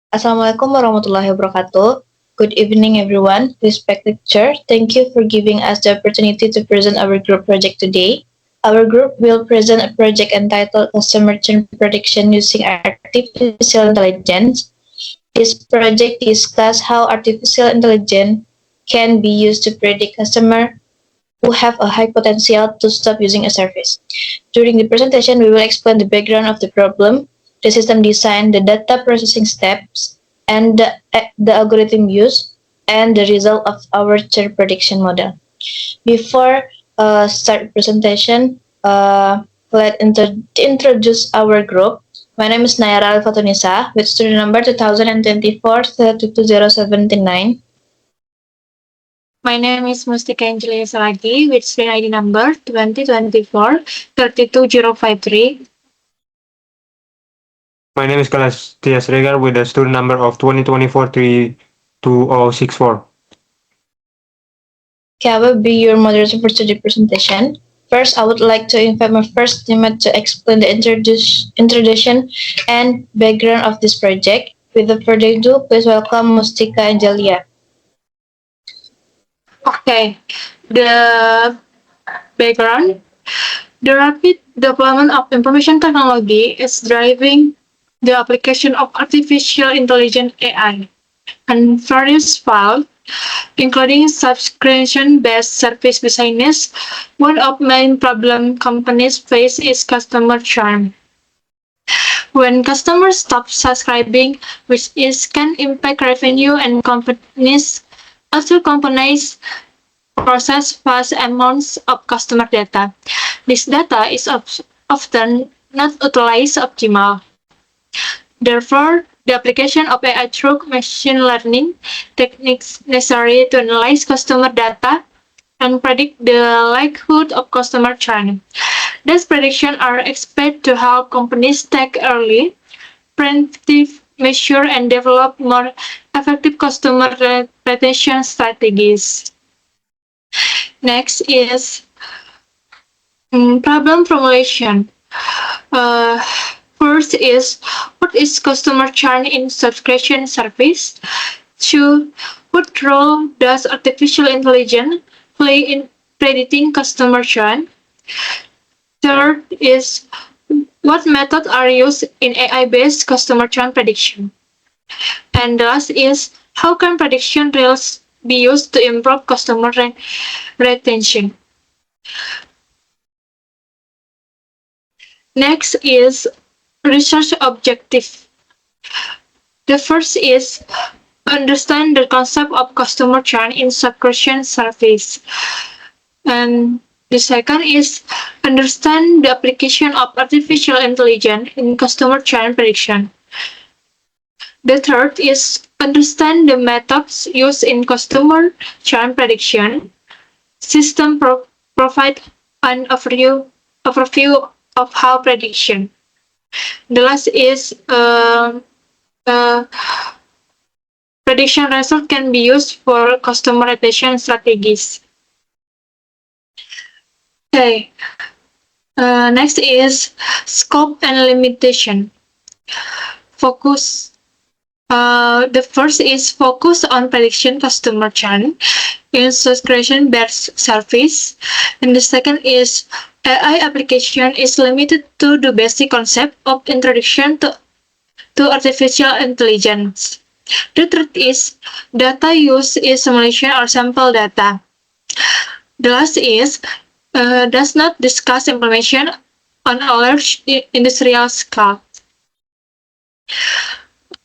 Assalamualaikum warahmatullahi wabarakatuh. Good evening, everyone. Respected teacher, thank you for giving us the opportunity to present our group project today. Our group will present a project entitled Customer Churn Prediction using artificial intelligence. This project discusses how artificial intelligence can be used to predict customers who have a high potential to stop using a service. During the presentation, we will explain the background of the problem, the system design, the data processing steps, and the algorithm used, and the result of our churn prediction model. Before start presentation, let's introduce our group. My name is Nayara Alfatunisa with student number 2024-32079. My name is Mustika Angelia Salagi with student ID number 2024-32053. My name is Kalas Tias Regar with the student number of 2024-32064. Okay, I will be your moderator for today's presentation. First, I would like to invite my first teammate to explain the introduction and background of this project. Without further ado, please welcome Mustika Angelia. Okay, the background. The rapid development of information technology is driving the application of artificial intelligence AI and various fields, including subscription-based service business. One of main problem companies face is customer churn. When customers stop subscribing, which can impact revenue and companies process vast amounts of customer data. This data is often not utilized optimal. Therefore, the application of AI through machine learning techniques necessary to analyze customer data and predict the likelihood of customer churn. These predictions are expected to help companies take early, preemptive measures and develop more effective customer retention strategies. Next is problem formulation. First is, what is customer churn in subscription service? 2. What role does artificial intelligence play in predicting customer churn? Third is, what methods are used in AI-based customer churn prediction? And the last is, how can prediction rails be used to improve customer retention? Next is research objective. The first is understand the concept of customer churn in subscription service. And the second is understand the application of artificial intelligence in customer churn prediction. The third is understand the methods used in customer churn prediction. System provide an overview of how prediction. The last is prediction result can be used for customer retention strategies. Okay. Next is scope and limitation. Focus. The first is focus on prediction customer churn in subscription-based service, and the second is AI application is limited to the basic concept of introduction to artificial intelligence. The third is data use is simulation or sample data. The last is does not discuss implementation on a large industrial scale.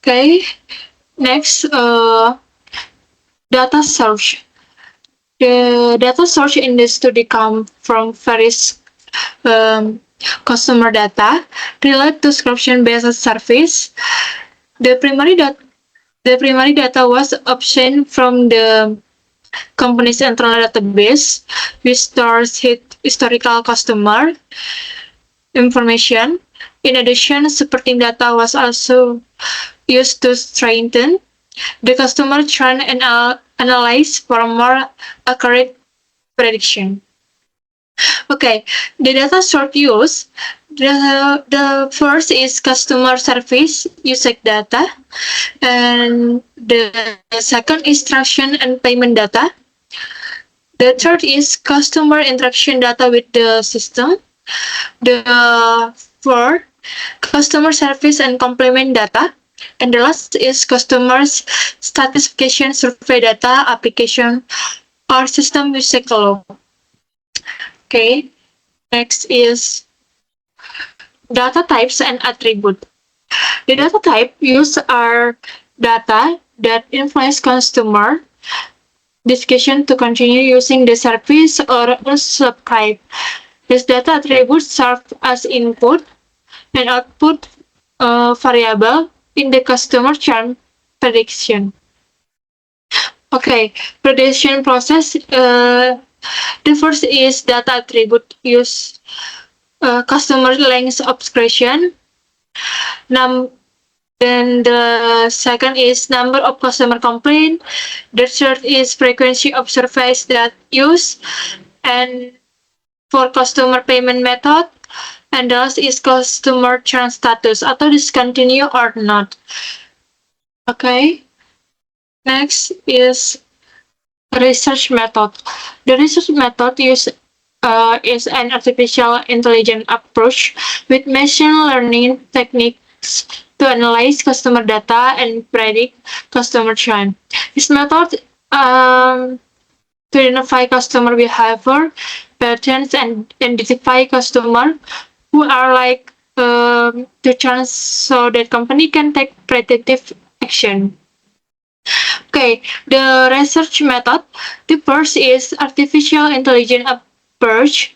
Okay, next, data source. The data source in this study come from various customer data related to subscription-based service. The primary data was obtained from the company's internal database, which stores historical customer information. In addition, supporting data was also used to strengthen the customer churn and analyze for more accurate prediction. Okay, the data source used, The first is customer service usage data, and the second is transaction and payment data. The third is customer interaction data with the system. The fourth, customer service and complement data. And the last is customers satisfaction survey data, application or system usage log. Okay, next is data types and attribute. The data type used are data that influence consumer discussion to continue using the service or unsubscribe. These data attributes serve as input and output variable in the customer churn prediction. Okay, prediction process. The first is data attribute use customer length subscription. Then the second is number of customer complaint. The third is frequency of surveys that use, and for customer payment method, and the last is customer churn status atau discontinue or not. Okay. Next is research method. The research method is an artificial intelligence approach with machine learning techniques to analyze customer data and predict customer churn. This method to identify customer behavior patterns and identify customer who are like the churn so that company can take predictive action. Okay, the research method. The first is artificial intelligence approach.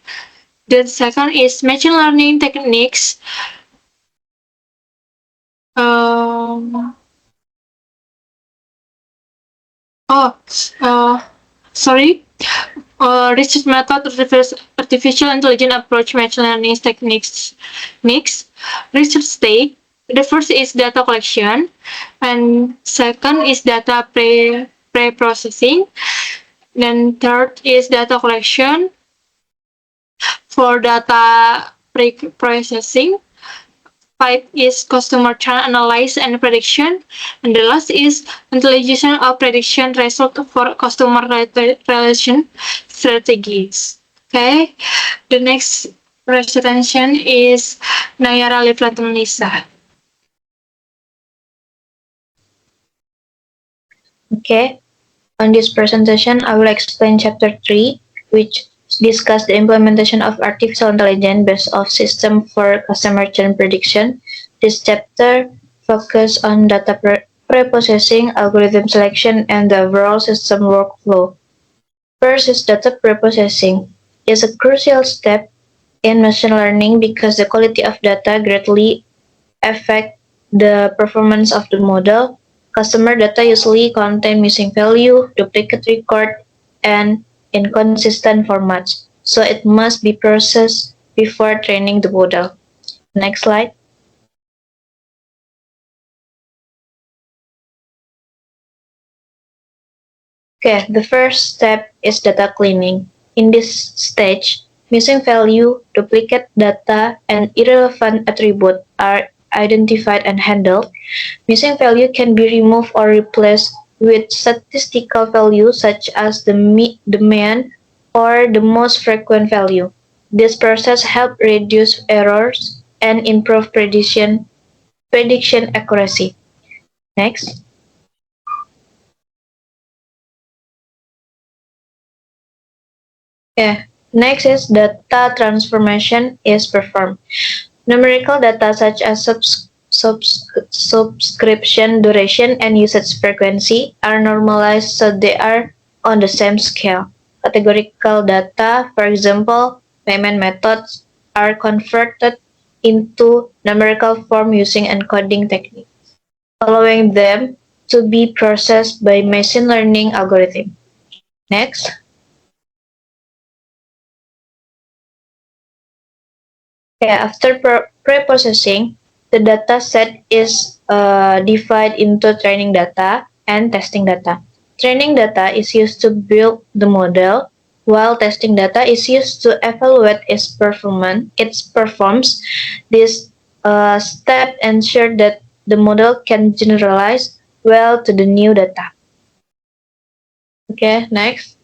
The second is machine learning techniques. Sorry. Research method refers artificial intelligence approach machine learning techniques. Research stage. The first is data collection, and second is data pre-processing. Then third is data collection. For data pre-processing, 5 is customer churn analysis and prediction, and the last is intelligence of prediction result for customer relation strategies. Okay, the next presentation is Nayara Livlantunisa. Okay, on this presentation, I will explain Chapter 3, which discuss the implementation of artificial intelligence based off system for customer churn prediction. This chapter focuses on data pre-processing, algorithm selection, and the overall system workflow. First is data pre-processing. It's a crucial step in machine learning because the quality of data greatly affects the performance of the model. Customer data usually contain missing value, duplicate record, and inconsistent formats, so it must be processed before training the model. Next slide. Okay, the first step is data cleaning. In this stage, missing value, duplicate data, and irrelevant attributes are identified and handled. Missing value can be removed or replaced with statistical value such as the mean or the most frequent value. This process helps reduce errors and improve prediction accuracy. Next. Next is data transformation is performed. Numerical data such as subscription duration and usage frequency are normalized so they are on the same scale. Categorical data, for example, payment methods, are converted into numerical form using encoding techniques, allowing them to be processed by machine learning algorithm. Next. After pre-processing, the data set is divided into training data and testing data. Training data is used to build the model, while testing data is used to evaluate its performance. This step ensures that the model can generalize well to the new data. Okay, next.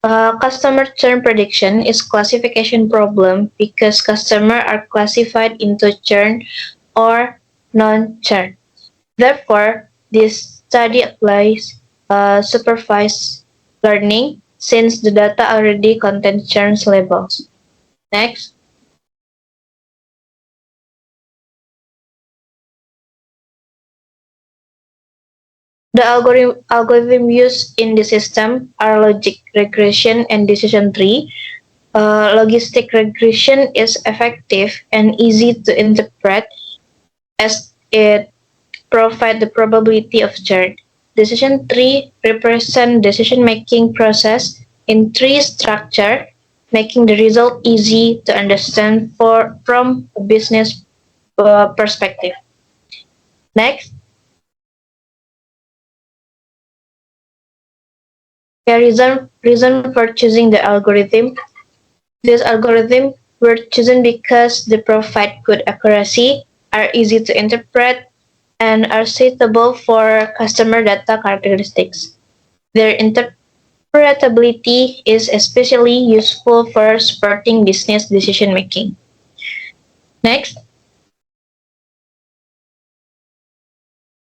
Customer churn prediction is classification problem because customers are classified into churn or non-churn. Therefore, this study applies supervised learning since the data already contains churn labels. Next. The algorithm used in the system are logic regression and decision tree. Logistic regression is effective and easy to interpret as it provides the probability of churn. Decision tree represent decision-making process in tree structure, making the result easy to understand from a business perspective. Next. Reason for choosing the algorithm. These algorithms were chosen because they provide good accuracy, are easy to interpret, and are suitable for customer data characteristics. Their interpretability is especially useful for supporting business decision making. Next.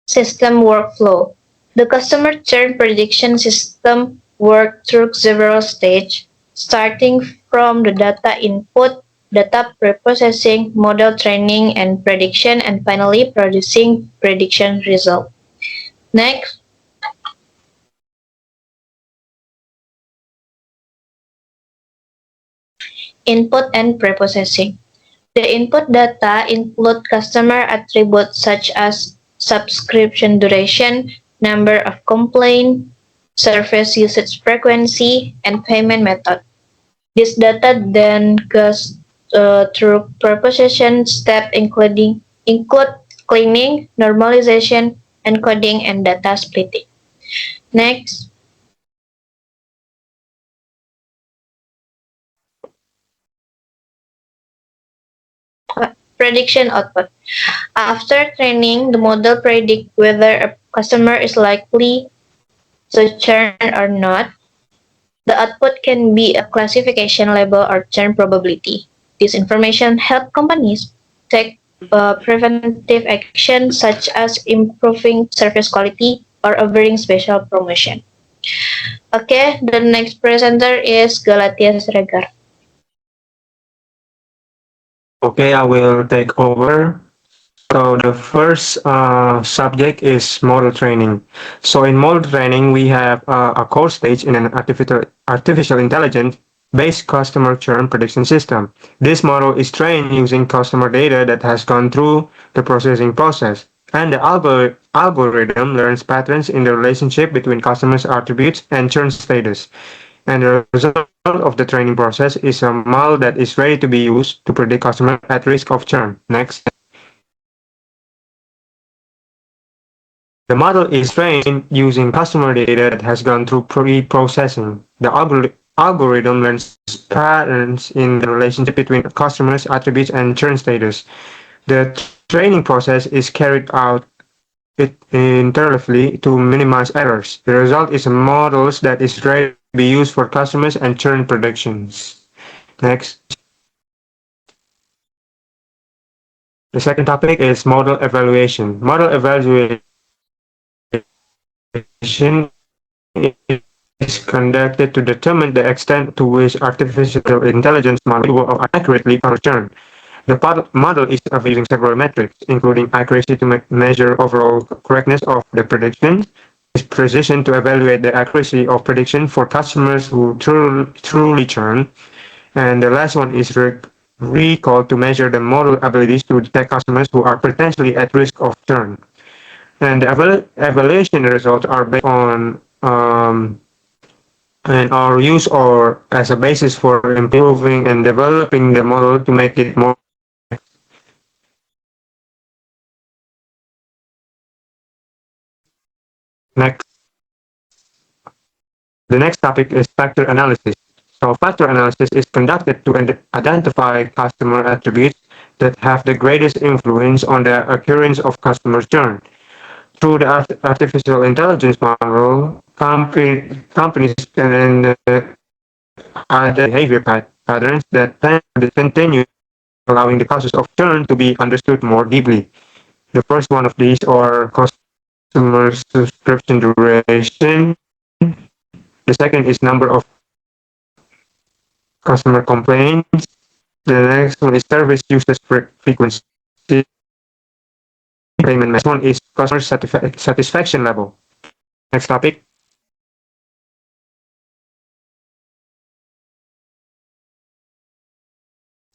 System workflow. The customer churn prediction system works through several stages, starting from the data input, data preprocessing, model training and prediction, and finally producing prediction result. Next. Input and preprocessing. The input data include customer attributes such as subscription duration, number of complaints, service usage frequency, and payment method. This data then goes through preprocessing step include cleaning, normalization, encoding, and data splitting. Next. Prediction output. After training, the model predicts whether a customer is likely to churn or not. The output can be a classification label or churn probability. This information helps companies take preventive action such as improving service quality or offering special promotion. Okay, the next presenter is Galatia Siregar. Okay, I will take over. So the first subject is model training. So in model training, we have a core stage in an artificial intelligence based customer churn prediction system. This model is trained using customer data that has gone through the processing process. And the algorithm learns patterns in the relationship between customers' attributes and churn status. And the result of the training process is a model that is ready to be used to predict customers at risk of churn. Next. The model is trained using customer data that has gone through pre-processing. The algorithm learns patterns in the relationship between customers' attributes and churn status. The training process is carried out iteratively to minimize errors. The result is a model that is ready to be used for customers and churn predictions. Next. The second topic is model evaluation. Model evaluation is conducted to determine the extent to which artificial intelligence model will accurately churn. The model is evaluated using several metrics, including accuracy to measure overall correctness of the prediction, precision to evaluate the accuracy of prediction for customers who truly churn, and the last one is recall to measure the model abilities to detect customers who are potentially at risk of churn. And the evaluation results are based on and are used or as a basis for improving and developing the model to make it more. Next. The next topic is factor analysis. So factor analysis is conducted to identify customer attributes that have the greatest influence on the occurrence of customer churn. Through the artificial intelligence model, companies can identify behavior patterns that tend to continue, allowing the causes of churn to be understood more deeply. The first one of these are customer subscription duration. The second is number of customer complaints. The next one is service usage frequency. Payment. Next one is customer satisfaction level. Next topic.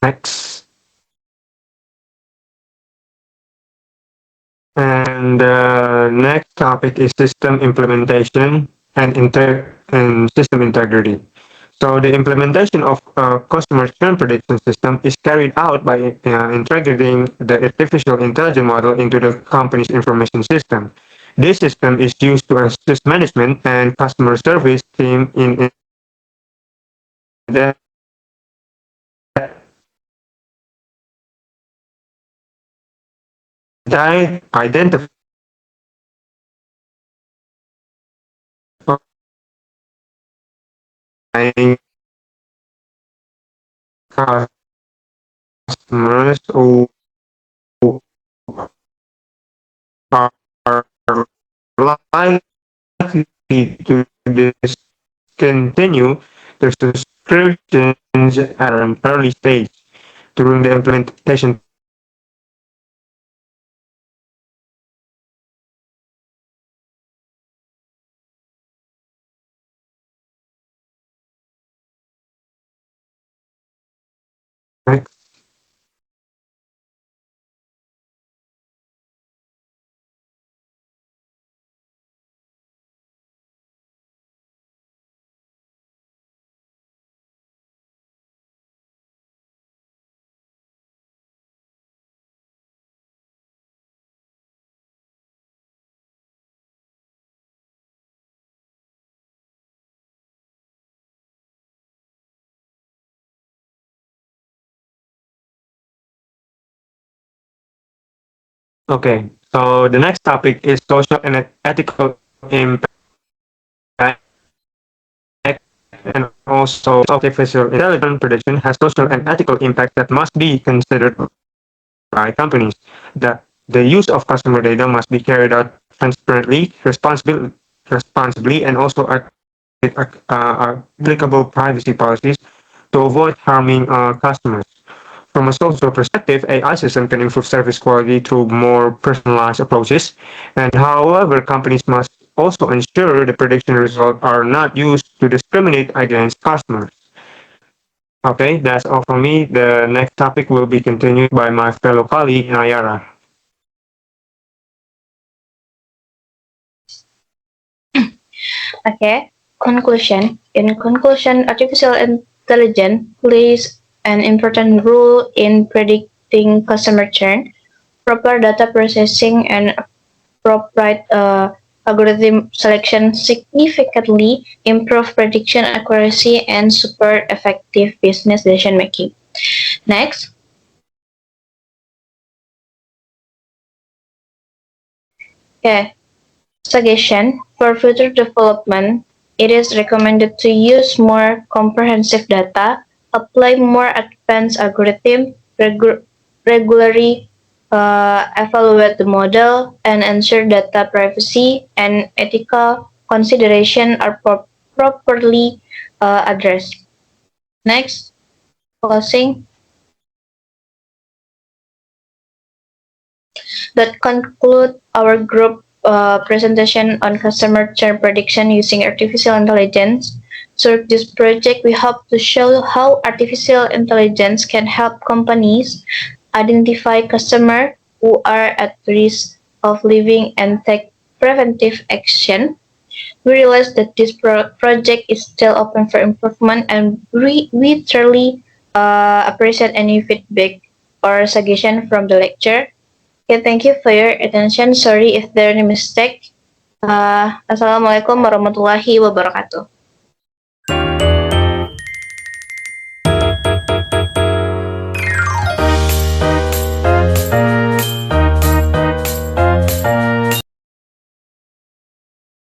Next. And the next topic is system implementation and system integrity. So the implementation of a customer churn prediction system is carried out by integrating the artificial intelligence model into the company's information system. This system is used to assist management and customer service team in the identifying customers who are likely to discontinue their subscriptions at an early stage during the implementation. Okay, so the next topic is social and ethical impact, and also artificial intelligence prediction has social and ethical impact that must be considered by companies. The use of customer data must be carried out transparently, responsibly, and also applicable privacy policies to avoid harming customers. From a social perspective, AI system can improve service quality through more personalized approaches, and however, companies must also ensure the prediction results are not used to discriminate against customers. Okay, that's all from me. The next topic will be continued by my fellow colleague, Nayara. Okay. Conclusion. In conclusion, artificial intelligence plays an important role in predicting customer churn. Proper data processing and appropriate algorithm selection significantly improve prediction accuracy and support effective business decision making. Next. Okay. Suggestion for future development, it is recommended to use more comprehensive data, apply more advanced algorithm, regularly evaluate the model, and ensure data privacy and ethical consideration are properly addressed. Next, closing. That conclude our group presentation on customer churn prediction using artificial intelligence. Through this project, we hope to show how artificial intelligence can help companies identify customers who are at risk of leaving and take preventive action. We realize that this project is still open for improvement, and we truly appreciate any feedback or suggestion from the lecture. Okay, thank you for your attention. Sorry if there any mistake. Assalamualaikum warahmatullahi wabarakatuh.